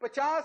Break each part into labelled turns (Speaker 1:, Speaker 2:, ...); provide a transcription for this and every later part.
Speaker 1: 50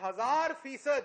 Speaker 1: 1000%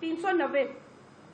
Speaker 2: 390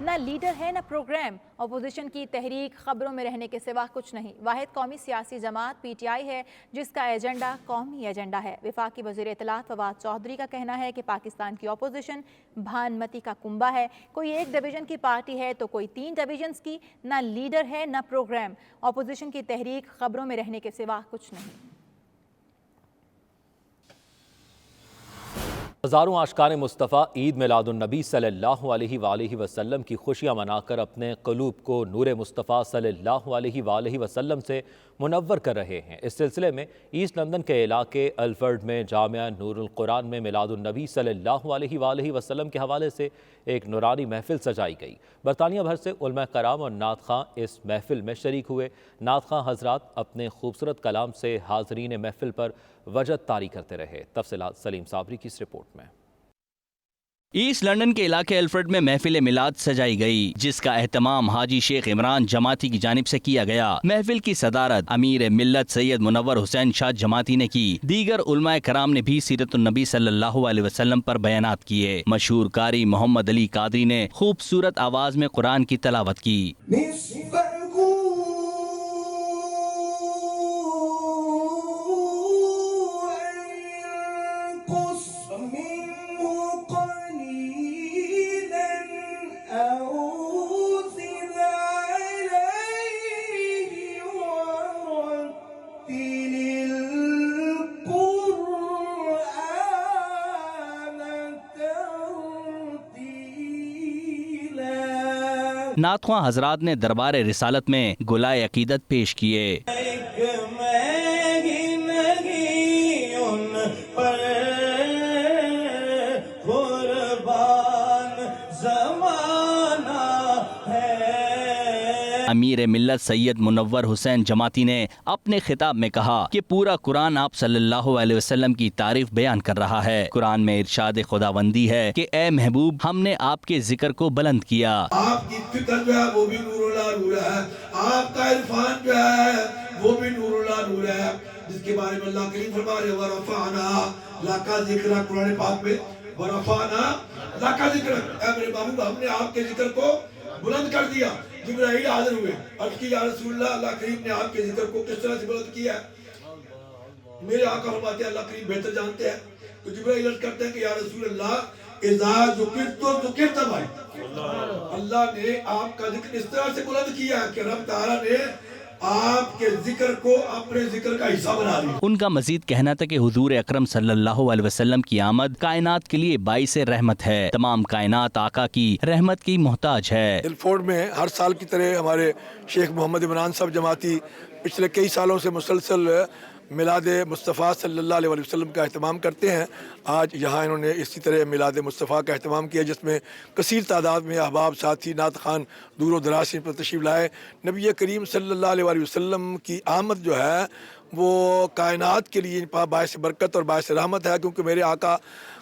Speaker 3: نہ لیڈر ہے نہ پروگرام۔ اپوزیشن کی تحریک خبروں میں رہنے کے سوا کچھ نہیں۔ واحد قومی سیاسی جماعت پی ٹی آئی ہے جس کا ایجنڈا قومی ایجنڈا ہے۔ وفاقی وزیر اطلاعات فواد چودھری کا کہنا ہے کہ پاکستان کی اپوزیشن بھانمتی کا کنبہ ہے، کوئی ایک ڈویژن کی پارٹی ہے تو کوئی 3 ڈویژنز کی، نہ لیڈر ہے نہ پروگرام۔ اپوزیشن کی تحریک خبروں میں رہنے کے سوا کچھ نہیں۔
Speaker 4: ہزاروں عاشقان مصطفیٰ عید میلاد النبی صلی اللہ علیہ وآلہ وسلم کی خوشیاں منا کر اپنے قلوب کو نور مصطفیٰ صلی اللہ علیہ وآلہ وسلم سے منور کر رہے ہیں۔ اس سلسلے میں ایسٹ لندن کے علاقے الفرڈ میں جامعہ نور القرآن میں میلاد النبی صلی اللہ علیہ وآلہ وسلم کے حوالے سے ایک نورانی محفل سجائی گئی۔ برطانیہ بھر سے علماء کرام اور نعت خواں اس محفل میں شریک ہوئے۔ نعت خواں حضرات اپنے خوبصورت کلام سے حاضرین محفل پر وجد طاری کرتے رہے۔ تفصیلات سلیم صابری کی اس رپورٹ میں۔
Speaker 5: ایسٹ لندن کے علاقے الفرڈ میں محفل میلاد سجائی گئی، جس کا اہتمام حاجی شیخ عمران جماعتی کی جانب سے کیا گیا۔ محفل کی صدارت امیر ملت سید منور حسین شاہ جماعتی نے کی۔ دیگر علماء کرام نے بھی سیرت النبی صلی اللہ علیہ وسلم پر بیانات کیے۔ مشہور قاری محمد علی قادری نے خوبصورت آواز میں قرآن کی تلاوت کی۔ نعت خواں حضرات نے دربار رسالت میں گلائے عقیدت پیش کیے۔ امیر ملت سید منور حسین جماعتی نے اپنے خطاب میں کہا کہ پورا قرآن آپ صلی اللہ علیہ وسلم کی تعریف بیان کر رہا ہے۔ قرآن میں ارشاد خداوندی ہے کہ اے محبوب ہم نے آپ کے ذکر کو بلند کیا۔ آپ کی فکر جو ہے وہ بھی نور اللہ نور ہے، آپ کا عرفان جو ہے وہ بھی نور اللہ نور ہے، جس کے بارے میں اللہ کریم فرما رہے وَرَفَعْنَا لَكَ ذِكْرَكَ قرآن پاک میں وَرَفَعْنَا لَكَ ذِكْرَكَ، اے میرے محبوب ہم نے آپ کے ذکر کو بلند کر دیا۔ جبرائیل حاضر ہوئے، عرض کی یا رسول اللہ، اللہ کریم نے آپ کے ذکر کو کس طرح سے بلند کیا ہے؟ میرے آقا فرماتے ہیں اللہ کریم بہتر جانتے ہیں۔ تو جبرائیل عرض کرتے ہیں کہ یا رسول اللہ اذا ذکرت ذکرت بھائی، اللہ نے آپ کا ذکر اس طرح سے بلند کیا ہے کہ رب تعالیٰ نے آپ کے ذکر کو اپنے ذکر کا حصہ بنا دیا۔ ان کا مزید کہنا تھا کہ حضور اکرم صلی اللہ علیہ وسلم کی آمد کائنات کے لیے باعث رحمت ہے، تمام کائنات آقا کی رحمت کی محتاج ہے۔
Speaker 6: الفورڈ میں ہر سال کی طرح ہمارے شیخ محمد عمران صاحب جماعتی پچھلے کئی سالوں سے مسلسل میلاد مصطفیٰ صلی اللہ علیہ وسلم کا اہتمام کرتے ہیں۔ آج یہاں انہوں نے اسی طرح میلاد مصطفیٰ کا اہتمام کیا، جس میں کثیر تعداد میں احباب ساتھی نعت خوان دور و دراز سے پر تشریف لائے۔ نبی کریم صلی اللہ علیہ وسلم کی آمد جو ہے وہ کائنات کے لیے باعث برکت اور باعث رحمت ہے، کیونکہ میرے آقا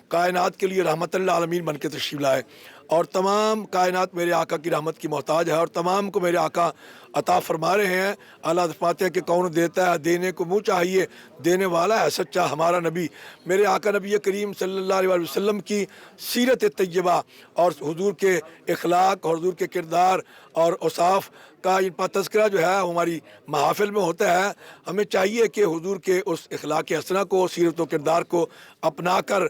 Speaker 6: کائنات کے لیے رحمت اللہ عالمین بن کے تشریف لائے، اور تمام کائنات میرے آقا کی رحمت کی محتاج ہے، اور تمام کو میرے آقا عطا فرما رہے ہیں۔ اللہ فرماتے ہیں کہ کون دیتا ہے دینے کو منہ چاہیے، دینے والا ہے سچا ہمارا نبی۔ میرے آقا نبی کریم صلی اللہ علیہ وسلم کی سیرت طیبہ اور حضور کے اخلاق اور حضور کے کردار اور اوصاف کا ان پر تذکرہ جو ہے ہماری محافل میں ہوتا ہے۔ ہمیں چاہیے کہ حضور کے اس اخلاق حسنہ کو، سیرت و کردار کو اپنا کر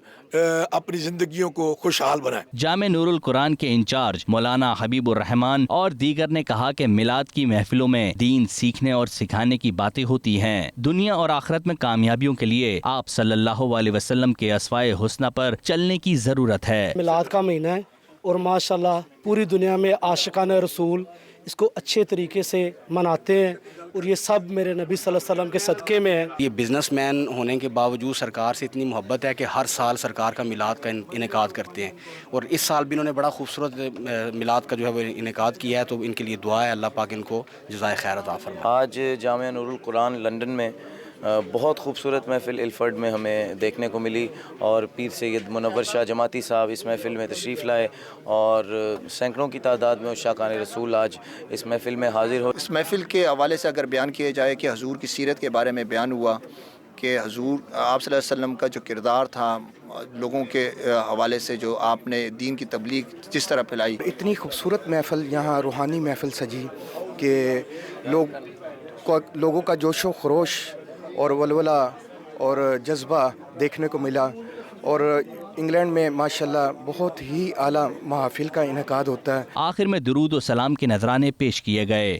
Speaker 6: اپنی زندگیوں کو خوشحال بنائیں۔
Speaker 5: جامع نور القرآن کے انچارج مولانا حبیب الرحمان اور دیگر نے کہا کہ میلاد کی محفلوں میں دین سیکھنے اور سکھانے کی باتیں ہوتی ہیں۔ دنیا اور آخرت میں کامیابیوں کے لیے آپ صلی اللہ علیہ وسلم کے اسوائے حسنہ پر چلنے کی ضرورت ہے۔
Speaker 7: میلاد کا مہینہ ہے اور ماشاءاللہ پوری دنیا میں عاشقان رسول اس کو اچھے طریقے سے مناتے ہیں، اور یہ سب میرے نبی صلی اللہ علیہ وسلم کے صدقے میں ہے۔
Speaker 8: یہ بزنس مین ہونے کے باوجود سرکار سے اتنی محبت ہے کہ ہر سال سرکار کا میلاد کا انعقاد کرتے ہیں، اور اس سال بھی انہوں نے بڑا خوبصورت میلاد کا جو ہے وہ انعقاد کیا ہے، تو ان کے لیے دعا ہے اللہ پاک ان کو جزائے خیر عطا فرمائے۔
Speaker 9: آج جامعہ نور القرآن لندن میں بہت خوبصورت محفل الفرڈ میں ہمیں دیکھنے کو ملی، اور پیر سید منور شاہ جماعتی صاحب اس محفل میں تشریف لائے، اور سینکڑوں کی تعداد میں عاشقان رسول آج اس محفل میں حاضر ہو۔
Speaker 10: اس محفل کے حوالے سے اگر بیان کیا جائے کہ حضور کی سیرت کے بارے میں بیان ہوا کہ حضور آپ صلی اللہ علیہ وسلم کا جو کردار تھا لوگوں کے حوالے سے، جو آپ نے دین کی تبلیغ جس طرح پھیلائی.
Speaker 11: اتنی خوبصورت محفل یہاں روحانی محفل سجی کہ لوگوں کا جوش و خروش اور ولولہ اور جذبہ دیکھنے کو ملا. اور انگلینڈ میں ماشاءاللہ بہت ہی اعلیٰ محافل کا انعقاد ہوتا ہے.
Speaker 5: آخر میں درود و سلام کے نذرانے پیش کیے گئے.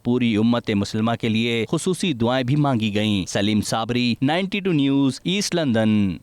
Speaker 5: پوری امت مسلمہ کے لیے خصوصی دعائیں بھی مانگی گئیں. Saleem Sabri, 92 news, east London.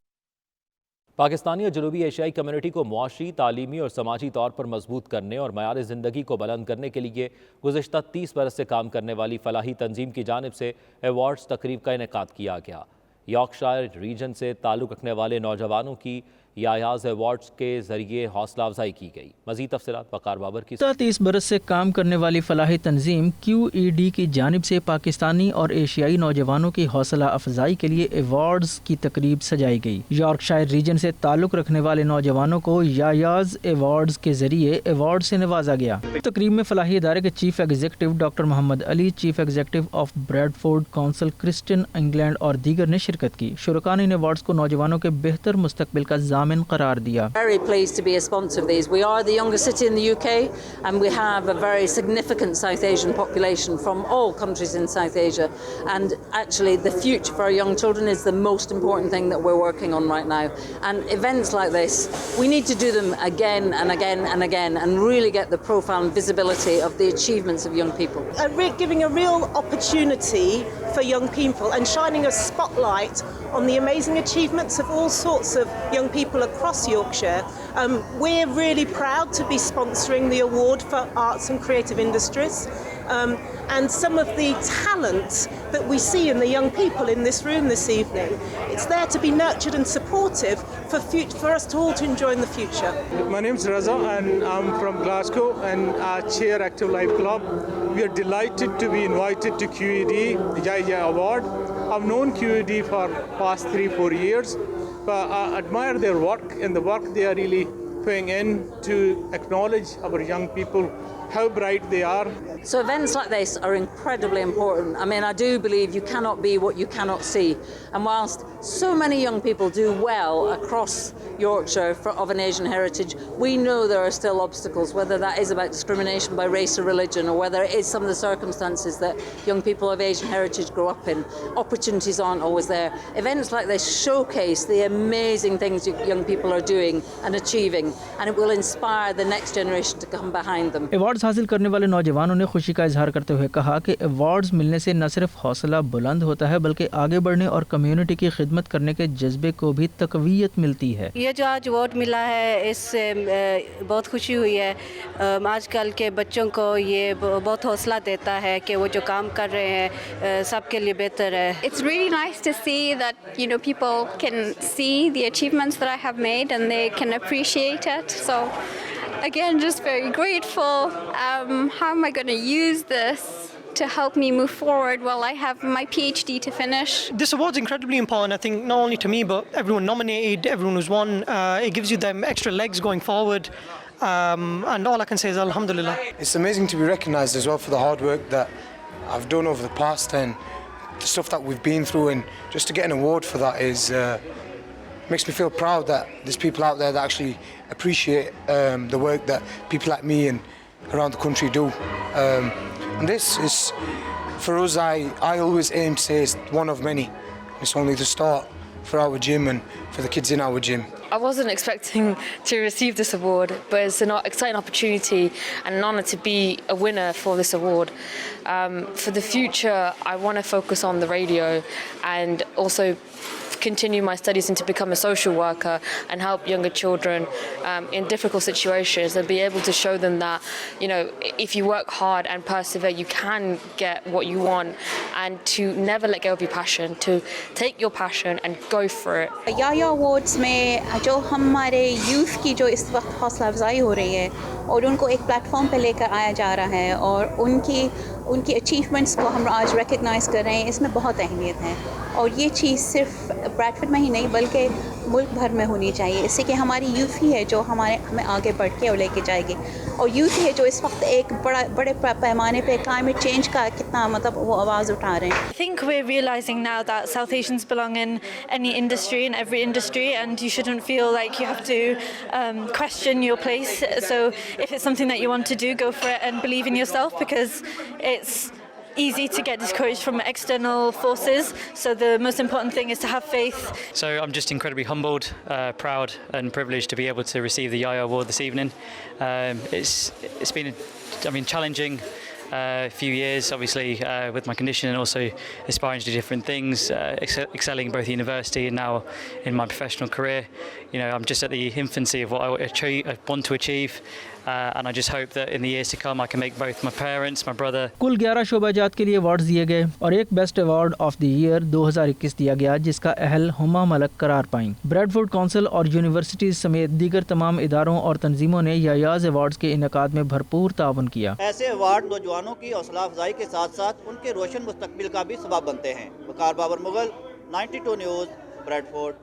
Speaker 4: Pakistani اور جنوبی ایشیائی کمیونٹی کو معاشی، تعلیمی اور سماجی طور پر مضبوط کرنے اور معیار زندگی کو بلند کرنے کے لیے گزشتہ 30 برس سے کام کرنے والی فلاحی تنظیم کی جانب سے ایوارڈز تقریب کا انعقاد کیا گیا. یارکشائر ریجن سے تعلق رکھنے والے نوجوانوں کی یایاز ایوارڈز کے ذریعے حوصلہ افزائی کی گئی. مزید تفصیلات وقار بابر کی.
Speaker 12: 30 برس سے کام کرنے والی فلاحی تنظیم QED کی جانب سے پاکستانی اور ایشیائی نوجوانوں کی حوصلہ افزائی کے لیے ایوارڈز کی تقریب سجائی گئی. یارکشائر ریجن سے تعلق رکھنے والے نوجوانوں کو یایاز ایوارڈز کے ذریعے ایوارڈ سے نوازا گیا. تقریب میں فلاحی ادارے کے chief executive doctor Muhammad Ali, chief executive of Bradford council Kersten England اور دیگر نے شرکت کی. شرکاء نے ان ایوارڈز کو نوجوانوں کے بہتر مستقبل کا ضامن قرار دیا.
Speaker 13: Very pleased to be a sponsor of these. We are the youngest city in the UK and we have a very significant South Asian population from all countries in South Asia, and actually the future for our young children is the most important thing that we're working on right now. And events like this, we need to do them again and again and again and really get the profile and visibility of the achievements of young people.
Speaker 14: Giving a real opportunity for young people and shining a spotlight on the amazing achievements of all sorts of young people across Yorkshire. We're really proud to be sponsoring the award for arts and creative industries. And some of the talent that we see in the young people in this room this evening, it's there to be nurtured and supportive for us all to enjoy in the future.
Speaker 15: My name is Raza and I'm from Glasgow and I chair Active Life Club. We are delighted to be invited to QED Yaya Award. I've known QED for past 3-4 years, but I admire their work and the work they are really putting in to acknowledge our young people, how bright they are.
Speaker 13: So events like this are incredibly important. I mean, I do believe you cannot be what you cannot see. And whilst so many young people do well across Yorkshire of an Asian heritage, we know there are still obstacles, whether that is about discrimination by race or religion, or whether it is some of the circumstances that young people of Asian heritage grow up in. Opportunities aren't always there. Events like this showcase the amazing things young people are doing and achieving, and it will inspire the next generation to come behind them.
Speaker 12: Awards حاصل کرنے والے نوجوانوں نے خوشی کا اظہار کرتے ہوئے کہا کہ ایوارڈز ملنے سے نہ صرف حوصلہ بلند ہوتا ہے بلکہ آگے بڑھنے اور کمیونٹی کی خدمت کرنے کے جذبے کو بھی تقویت ملتی ہے.
Speaker 16: یہ جو آج ایوارڈ ملا ہے اس سے بہت خوشی ہوئی ہے. آج کل کے بچوں کو یہ بہت حوصلہ دیتا ہے کہ وہ جو کام کر رہے ہیں سب کے لیے بہتر ہے.
Speaker 17: It's really nice to see that people can see the achievements that I have made and they can appreciate it. So again, just very grateful. How am I going to use this to help me move forward while I have my PhD to finish?
Speaker 18: This award's incredibly important, I think, not only to me, but everyone nominated, everyone who's won. It gives you them extra legs going forward. And all I can say is alhamdulillah.
Speaker 11: It's amazing to be recognized as well for the hard work that I've done over the past and the stuff that we've been through, and just to get an award for that is makes me feel proud that there's people out there that actually appreciate the work that people like me and around the country do. And this is, for us, I always aim to say it's one of many. It's only the start for our gym and for the kids in our gym.
Speaker 19: I wasn't expecting to receive this award, but it's an exciting opportunity and an honour to be a winner for this award. For the future, I want to focus on the radio and also continue my studies and to become a social worker and help younger children in difficult situations and be able to show them that, if you work hard and persevere, you can get what you want, and to never let go of your passion, to take your passion and go for it.
Speaker 16: Yaya Awards میں جو ہمارے youth کی جو اس وقت حوصلہ افزائی ہو رہی ہے اور ان کو ایک پلیٹ فارم پہ لے کر آیا جا رہا ہے اور ان کی
Speaker 20: ان کی اچیومنٹس کو ہم آج ریکگنائز کر رہے ہیں، اس میں بہت اہمیت ہے، اور یہ چیز صرف بریڈ فورڈ میں ہی نہیں بلکہ ملک بھر میں ہونی چاہیے، اس سے کہ ہماری یوتھ ہی ہے جو ہمیں آگے بڑھ کے اور لے کے جائے گی، اور یوتھ ہی ہے جو اس وقت ایک بڑے پیمانے پہ کلائمیٹ چینج کا کتنا مطلب وہ آواز اٹھا رہے ہیں۔
Speaker 21: I think we're realising now that South Asians belong in any industry, in every industry, and you shouldn't feel like you have to question your place. So if it's something that you want to do, go for it and believe in yourself, because it's easy to get discouraged from external forces. So the most important thing is to have faith.
Speaker 22: So I'm just incredibly humbled, proud and privileged to be able to receive the Yaya Award this evening. It's been, challenging few years, obviously, with my condition, and also aspiring to do different things, excelling both university and now in my professional career. I'm just at the infancy of what I want to achieve. And I just hope that in the years to come I can make both my parents, my brother.
Speaker 12: کل 11 شعبہ جات کے لیے awards دیے گئے اور ایک best award of the year 2021 دیا گیا، جس کا اہل ہما ملک قرار پائیں۔ بریڈ فورڈ کونسل اور یونیورسٹیز سمیت دیگر تمام اداروں اور تنظیموں نے یایاز ایوارڈز کے انعقاد میں بھرپور تعاون کیا۔
Speaker 23: ایسے ایوارڈ نوجوانوں کی حوصلہ افزائی کے ساتھ ساتھ ان کے روشن مستقبل کا بھی سبب بنتے ہیں۔ Waqar Babar Mughal, 92 news, Bradford.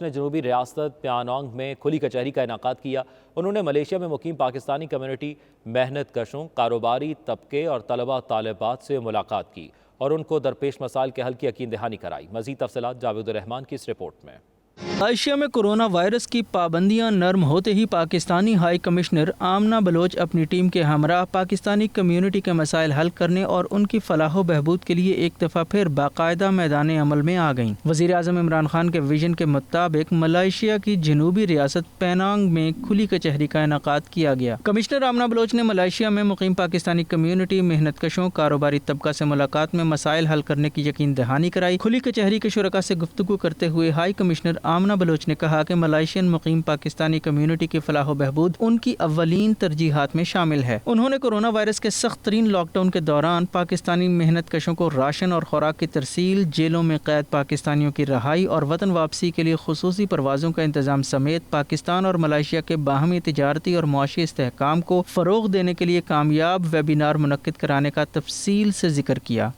Speaker 4: نے جنوبی ریاست پیانانگ میں کھلی کچہری کا انعقاد کیا۔ انہوں نے ملیشیا میں مقیم پاکستانی کمیونٹی، محنت کشوں، کاروباری طبقے اور طلبہ طالبات سے ملاقات کی اور ان کو درپیش مسائل کے حل کی یقین دہانی کرائی۔ مزید تفصیلات جاوید الرحمان کی اس رپورٹ میں۔
Speaker 12: ملائیشیا میں کرونا وائرس کی پابندیاں نرم ہوتے ہی پاکستانی ہائی کمشنر آمنہ بلوچ اپنی ٹیم کے ہمراہ پاکستانی کمیونٹی کے مسائل حل کرنے اور ان کی فلاح و بہبود کے لیے ایک دفعہ پھر باقاعدہ میدان عمل میں آ گئیں۔ وزیر اعظم عمران خان کے ویژن کے مطابق ملائیشیا کی جنوبی ریاست پینانگ میں کھلی کچہری کا انعقاد کیا گیا۔ کمشنر آمنہ بلوچ نے ملائیشیا میں مقیم پاکستانی کمیونٹی، محنت کشوں، کاروباری طبقہ سے ملاقات میں مسائل حل کرنے کی یقین دہانی کرائی۔ کھلی کچہری کے شرکاء سے گفتگو کرتے ہوئے ہائی کمشنر آمنہ بلوچ نے کہا کہ ملائیشین مقیم پاکستانی کمیونٹی کی فلاح و بہبود ان کی اولین ترجیحات میں شامل ہے۔ انہوں نے کورونا وائرس کے سخت ترین لاک ڈاؤن کے دوران پاکستانی محنت کشوں کو راشن اور خوراک کی ترسیل، جیلوں میں قید پاکستانیوں کی رہائی اور وطن واپسی کے لیے خصوصی پروازوں کا انتظام سمیت پاکستان اور ملائیشیا کے باہمی تجارتی اور معاشی استحکام کو فروغ دینے کے لیے کامیاب ویبینار منعقد کرانے کا تفصیل سے ذکر کیا۔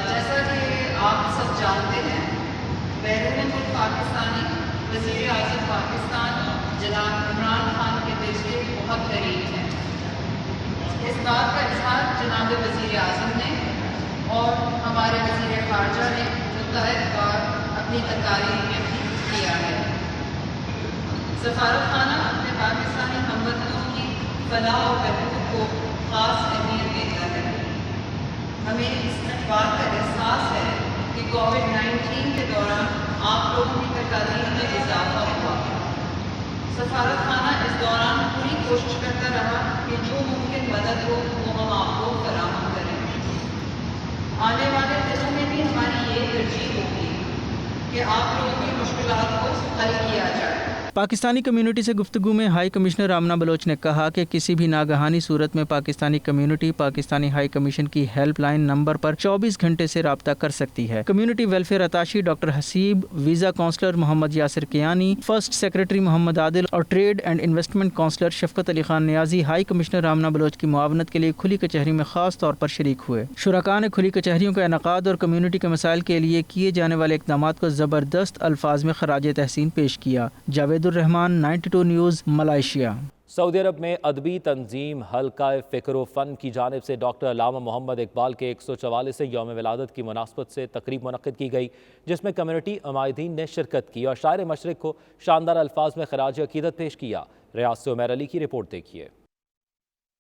Speaker 24: جیسا کہ آپ سب جانتے ہیں، بیرون ملک پاکستانی وزیر اعظم پاکستان جناب عمران خان کے دل کے بہت قریب ہیں۔ اس بات کا اظہار جناب وزیر اعظم نے اور ہمارے وزیر خارجہ نے متحد بار اپنی تقاریر میں بھی کیا ہے۔ سفارت خانہ اپنے پاکستانی ہم وطنوں کی فلاح و بہبود کو خاص اہمیت دیتا ہے۔ ہمیں اس بات کا احساس ہے کہ کووڈ-19 کے دوران آپ لوگوں کی تکالیف میں اضافہ ہوا۔ سفارت خانہ اس دوران پوری کوشش کرتا رہا کہ جو ممکن مدد ہو وہ ہم آپ کو فراہم کریں۔ آنے والے دنوں میں بھی ہماری یہ ترجیح ہوگی کہ آپ لوگوں کی مشکلات کو حل کیا جائے۔
Speaker 12: پاکستانی کمیونٹی سے گفتگو میں ہائی کمشنر آمنہ بلوچ نے کہا کہ کسی بھی ناگہانی صورت میں Pakistani community Pakistani high commission کی ہیلپ لائن نمبر پر 24 گھنٹے سے رابطہ کر سکتی ہے۔ Community welfare اتاشی doctor Haseeb, visa counsellor محمد یاسر کیانی، فرسٹ سیکریٹری محمد عادل اور ٹریڈ اینڈ انویسٹمنٹ کونسلر شفقت علی خان نیازی ہائی کمشنر آمنہ بلوچ کی معاونت کے لیے کھلی کچہری میں خاص طور پر شریک ہوئے۔ شرکاء نے کھلی کچہریوں کا انعقاد اور کمیونٹی کے مسائل کے لیے کیے جانے والے اقدامات کو زبردست الفاظ میں خراج تحسین پیش کیا۔ جاوید الرحمان، 92 نیوز، ملائیشیا۔
Speaker 4: سعودی عرب میں ادبی تنظیم حلقہ فکر و فن کی جانب سے ڈاکٹر علامہ محمد اقبال کے 144 یوم ولادت کی مناسبت سے تقریب منعقد کی گئی، جس میں کمیونٹی عمائدین نے شرکت کی اور شاعر مشرق کو شاندار الفاظ میں خراج عقیدت پیش کیا۔ ریاض سے عمیر علی کی رپورٹ دیکھیے۔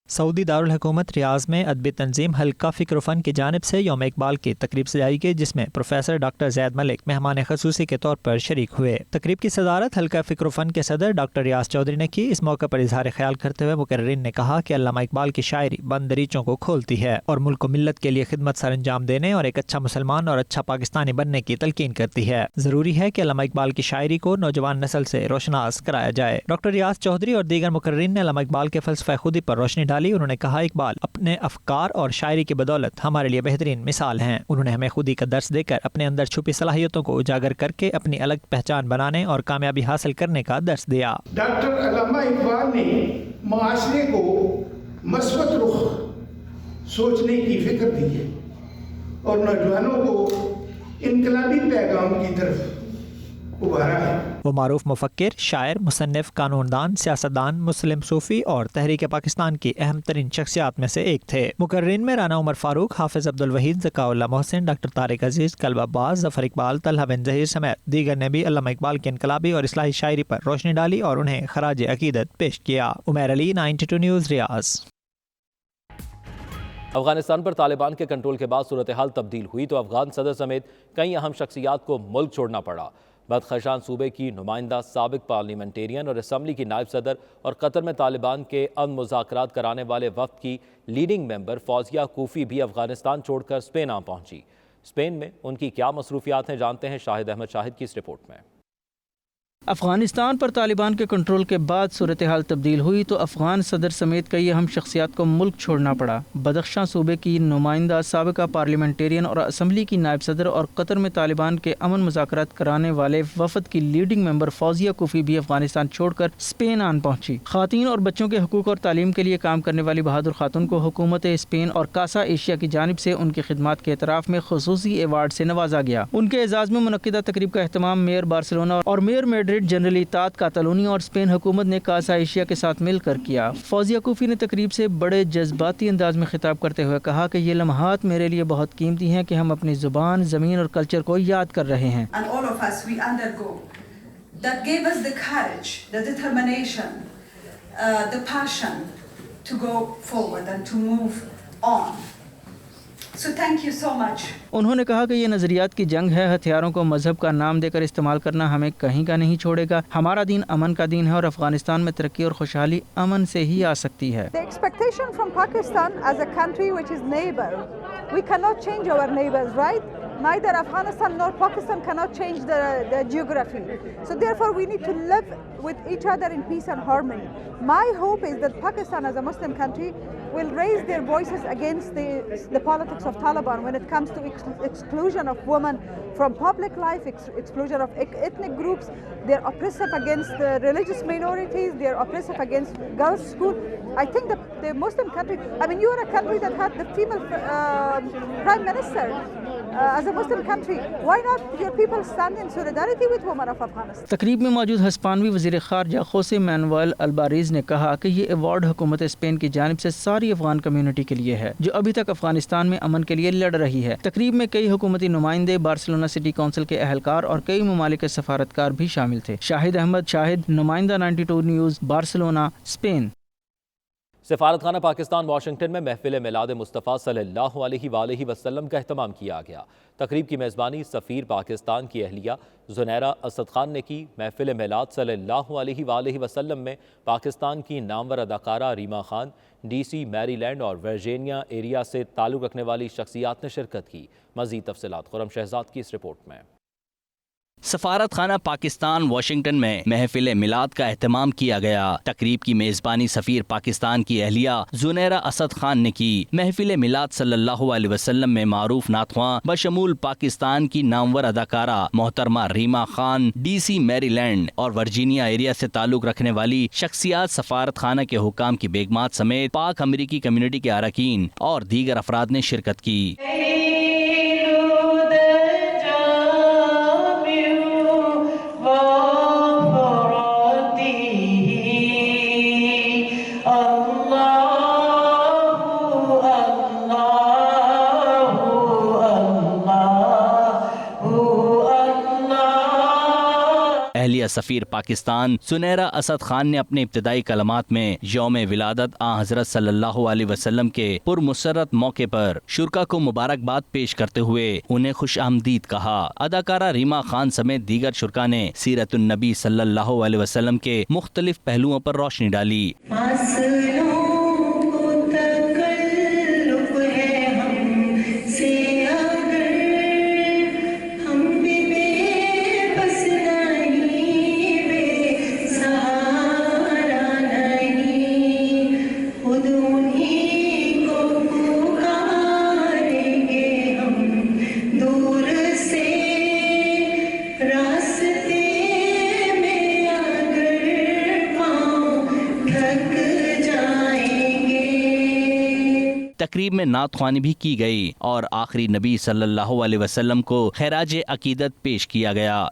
Speaker 25: سعودی دارالحکومت ریاض میں ادبی تنظیم حلقہ فکر و فن کی جانب سے یوم اقبال کی تقریب سجائی گئی، جس میں پروفیسر ڈاکٹر زید ملک مہمان خصوصی کے طور پر شریک ہوئے۔ تقریب کی صدارت حلقہ فکر و فن کے صدر ڈاکٹر ریاض چودھری نے کی۔ اس موقع پر اظہار خیال کرتے ہوئے مقررین نے کہا کہ علامہ اقبال کی شاعری بند دریچوں کو کھولتی ہے اور ملک و ملت کے لیے خدمت سر انجام دینے اور ایک اچھا مسلمان اور اچھا پاکستانی بننے کی تلقین کرتی ہے۔ ضروری ہے کہ علامہ اقبال کی شاعری کو نوجوان نسل سے روشناس کرایا جائے۔ ڈاکٹر ریاض چودھری اور دیگر مقررین نے علامہ اقبال کے فلسفہ خودی پر روشنی ڈالی. انہوں نے کہا اقبال اپنے افکار اور شاعری کی بدولت ہمارے لیے بہترین مثال ہیں. انہوں نے ہمیں خودی کا درس دے کر اپنے اندر چھپی صلاحیتوں کو اجاگر کر کے اپنی الگ پہچان بنانے اور کامیابی حاصل کرنے کا درس دیا.
Speaker 3: ڈاکٹر علامہ اقبال نے معاشرے کو مثبت رخ سوچنے کی فکر دی ہے اور نوجوانوں کو انقلابی پیغام کی طرف ابھارا ہے.
Speaker 25: وہ معروف مفکر، شاعر، مصنف، قانون دان، سیاستدان، مسلم صوفی اور تحریک پاکستان کی اہم ترین شخصیات میں سے ایک تھے. مقررین میں رانا عمر فاروق، حافظ عبدالوحید، ذکاء اللہ محسن، ڈاکٹر طارق عزیز، کلب عباس، ظفر اقبال، طلحہ بن ظہیر سمیت دیگر نے بھی علامہ اقبال کی انقلابی اور اصلاحی شاعری پر روشنی ڈالی اور انہیں خراج عقیدت پیش کیا. عمیر علی، 92 نیوز، ریاض.
Speaker 4: افغانستان پر طالبان کے کنٹرول کے بعد صورتحال تبدیل ہوئی تو افغان صدر سمیت کئی اہم شخصیات کو ملک چھوڑنا پڑا. بدخشان صوبے کی نمائندہ، سابق پارلیمنٹیرین اور اسمبلی کی نائب صدر اور قطر میں طالبان کے امن مذاکرات کرانے والے وفد کی لیڈنگ ممبر فوزیہ کوفی بھی افغانستان چھوڑ کر اسپین آ پہنچی. اسپین میں ان کی کیا مصروفیات ہیں، جانتے ہیں شاہد احمد شاہد کی اس رپورٹ میں.
Speaker 12: افغانستان پر طالبان کے کنٹرول کے بعد صورتحال تبدیل ہوئی تو افغان صدر سمیت کئی اہم شخصیات کو ملک چھوڑنا پڑا. بدخشاں صوبے کی نمائندہ، سابقہ پارلیمنٹیرین اور اسمبلی کی نائب صدر اور قطر میں طالبان کے امن مذاکرات کرانے والے وفد کی لیڈنگ ممبر فوزیہ کوفی بھی افغانستان چھوڑ کر اسپین آن پہنچی. خواتین اور بچوں کے حقوق اور تعلیم کے لیے کام کرنے والی بہادر خاتون کو حکومت اسپین اور کاسا ایشیا کی جانب سے ان کی خدمات کے اعتراف میں خصوصی ایوارڈ سے نوازا گیا. ان کے اعزاز میں منعقدہ تقریب کا اہتمام میئر بارسلونا اور میئر میڈرڈ جنرل اطاعت کاتالونی اور اسپین حکومت نے کاسا ایشیا کے ساتھ مل کر کیا. فوزیہ کوفی نے تقریب سے بڑے جذباتی انداز میں خطاب کرتے ہوئے کہا کہ یہ لمحات میرے لیے بہت قیمتی ہیں کہ ہم اپنی زبان، زمین اور کلچر کو یاد کر رہے ہیں. انہوں نے کہا کہ یہ نظریات کی جنگ ہے. ہتھیاروں کو مذہب کا نام دے کر استعمال کرنا ہمیں کہیں کا نہیں چھوڑے گا. ہمارا دین امن کا دین ہے اور افغانستان میں ترقی اور خوشحالی امن سے ہی آ سکتی ہے.
Speaker 26: The expectation from Pakistan as a country which is neighbor, we cannot change our neighbors, right? Neither Afghanistan nor Pakistan cannot change the geography. So therefore we need to live with each other in peace and harmony. My hope is that Pakistan as a Muslim country will raise their voices against the politics of Taliban when it comes to exclusion of women from public life, exclusion of ethnic groups. They're oppressive against the religious minorities, they're oppressive against girls' school. I think the Muslim country, I mean, you are a country that had the female prime minister. As a Muslim country, why not your people stand in solidarity with women of Afghanistan?
Speaker 12: تقریب میں موجود ہسپانوی وزیر خارجہ Jose Manuel الباریز نے کہا کہ یہ ایوارڈ حکومت اسپین کی جانب سے ساری افغان کمیونٹی کے لیے ہے جو ابھی تک افغانستان میں امن کے لیے لڑ رہی ہے. تقریب میں کئی حکومتی نمائندے، بارسلونا سٹی کونسل کے اہلکار اور کئی ممالک کے سفارتکار بھی شامل تھے. شاہد احمد شاہد، نمائندہ 92 نیوز، بارسلونا، اسپین.
Speaker 4: سفارت خانہ پاکستان واشنگٹن میں محفل میلاد مصطفیٰ صلی اللہ علیہ وآلہ وسلم کا اہتمام کیا گیا. تقریب کی میزبانی سفیر پاکستان کی اہلیہ زنیرہ اسد خان نے کی. محفل میلاد صلی اللہ علیہ وآلہ وسلم میں پاکستان کی نامور اداکارہ ریما خان، ڈی سی میری لینڈ اور ورجینیا ایریا سے تعلق رکھنے والی شخصیات نے شرکت کی. مزید تفصیلات خرم شہزاد کی اس رپورٹ میں.
Speaker 5: سفارت خانہ پاکستان واشنگٹن میں محفل میلاد کا اہتمام کیا گیا. تقریب کی میزبانی سفیر پاکستان کی اہلیہ زنیرہ اسد خان نے کی. محفل میلاد صلی اللہ علیہ وسلم میں معروف نعت خواں بشمول پاکستان کی نامور اداکارہ محترمہ ریما خان، ڈی سی میری لینڈ اور ورجینیا ایریا سے تعلق رکھنے والی شخصیات، سفارت خانہ کے حکام کی بیگمات سمیت پاک امریکی کمیونٹی کے اراکین اور دیگر افراد نے شرکت کی. اہلیہ سفیر پاکستان زنیرہ اسد خان نے اپنے ابتدائی کلمات میں یوم ولادت آن حضرت صلی اللہ علیہ وسلم کے پرمسرت موقع پر شرکا کو مبارکباد پیش کرتے ہوئے انہیں خوش آمدید کہا. اداکارہ ریما خان سمیت دیگر شرکا نے سیرت النبی صلی اللہ علیہ وسلم کے مختلف پہلوؤں پر روشنی ڈالی. تقریب میں نعت خوانی بھی کی گئی اور آخری نبی صلی اللہ علیہ وسلم کو خراج عقیدت پیش کیا گیا۔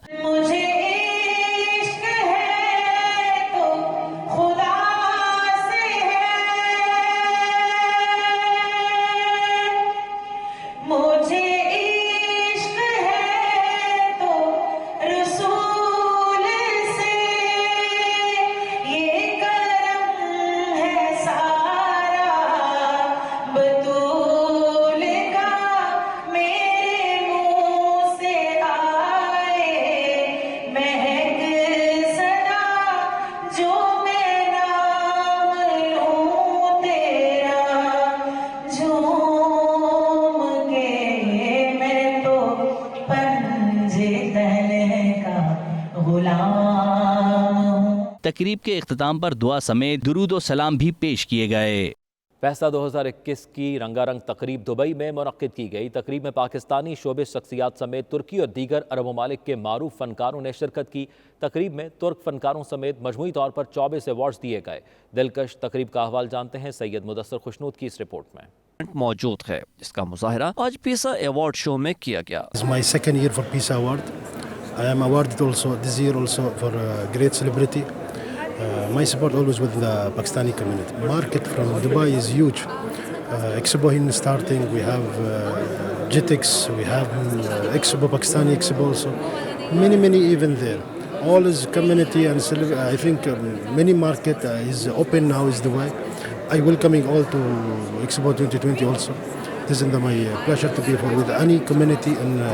Speaker 5: تقریب کے اختتام پر دعا سمیت درود و سلام بھی پیش کیے گئے۔
Speaker 4: فیصلہ 2021 کی رنگا رنگ تقریب دبئی میں منعقد کی گئی۔ تقریب میں پاکستانی شعبے شخصیات سمیت ترکی اور دیگر عرب ممالک کے معروف فنکاروں نے شرکت کی۔ تقریب میں ترک فنکاروں سمیت مجموعی طور پر 24 ایوارڈز دیے گئے۔ دلکش تقریب کا احوال جانتے ہیں سید مدثر خوشنود کی اس رپورٹ میں۔
Speaker 1: موجود ہے جس کا مظاہرہ آج پیسا ایوارڈ شو میں کیا گیا۔
Speaker 2: It's my second year for PISA award. I am awarded also this year also for great celebrity. My support always with the Pakistani community. Market from Dubai is huge. Expo in starting, we have JITEX, we have Expo, Pakistani Expo also. Many events there. All is community and I think many market is open now is Dubai. I welcoming all to Expo 2020 also. This is my pleasure to be for with any community and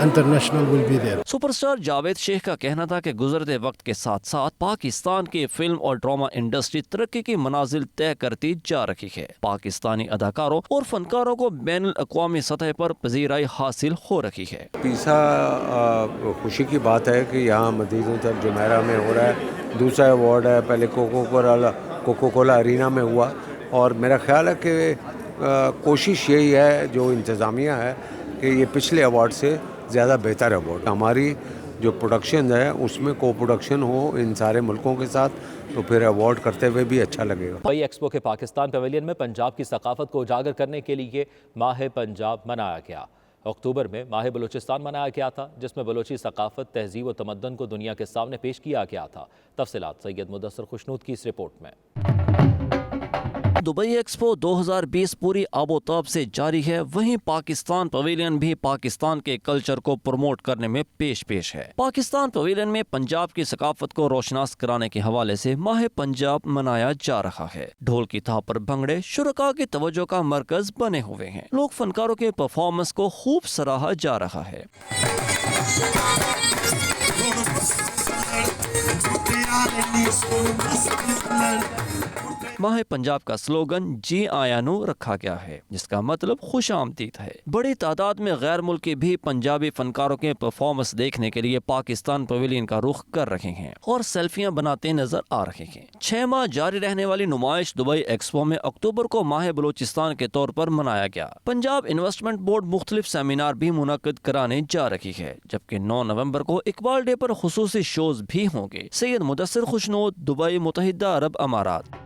Speaker 2: international will be there.
Speaker 1: Super star Javed شیخ کا کہنا تھا کہ گزرتے وقت کے ساتھ ساتھ پاکستان کی فلم اور ڈرامہ انڈسٹری ترقی کی منازل طے کرتی جا رہی ہے۔ پاکستانی اداکاروں اور فنکاروں کو بین الاقوامی سطح پر پذیرائی حاصل ہو رہی ہے۔
Speaker 6: پیسا خوشی کی بات ہے کہ یہاں مدینہ جمیرہ میں ہو رہا ہے۔ دوسرا ایوارڈ ہے، پہلے کوکو کولا ارینا میں ہوا، اور میرا خیال ہے کہ کوشش یہی ہے جو انتظامیہ ہے کہ یہ پچھلے ایوارڈ سے زیادہ بہتر ایوارڈ، ہماری جو پروڈکشن ہے اس میں کو پروڈکشن ہو ان سارے ملکوں کے ساتھ، تو پھر ایوارڈ کرتے ہوئے بھی اچھا لگے گا۔
Speaker 4: دبئی ایکسپو کے پاکستان پیویلین میں پنجاب کی ثقافت کو اجاگر کرنے کے لیے ماہ پنجاب منایا گیا۔ اکتوبر میں ماہ بلوچستان منایا گیا تھا، جس میں بلوچی ثقافت، تہذیب و تمدن کو دنیا کے سامنے پیش کیا گیا تھا۔ تفصیلات سید مدثر خوشنود کی اس رپورٹ میں۔
Speaker 1: دبئی ایکسپو 2020 پوری آب و تاب سے جاری ہے، وہیں پاکستان پویلین بھی پاکستان کے کلچر کو پروموٹ کرنے میں پیش ہے۔ پاکستان پویلین میں پنجاب کی ثقافت کو روشناس کرانے کے حوالے سے ماہ پنجاب منایا جا رہا ہے۔ ڈھول کی تھاپ پر بھنگڑے شرکاء کی توجہ کا مرکز بنے ہوئے ہیں۔ لوگ فنکاروں کے پرفارمنس کو خوب سراہا جا رہا ہے۔ ماہ پنجاب کا سلوگن جی آیا نو رکھا گیا ہے، جس کا مطلب خوش آمدید ہے۔ بڑی تعداد میں غیر ملکی بھی پنجابی فنکاروں کے پرفارمنس دیکھنے کے لیے پاکستان پویلین کا رخ کر رہے ہیں اور سیلفیاں بناتے نظر آ رہے ہیں۔ 6 ماہ جاری رہنے والی نمائش دبئی ایکسپو میں اکتوبر کو ماہ بلوچستان کے طور پر منایا گیا۔ پنجاب انویسٹمنٹ بورڈ مختلف سیمینار بھی منعقد کرانے جا رہی ہے، جبکہ 9 نومبر کو اقبال ڈے پر خصوصی شوز بھی ہوں گے۔ سید مدثر خوشنود، دبئی، متحدہ عرب امارات۔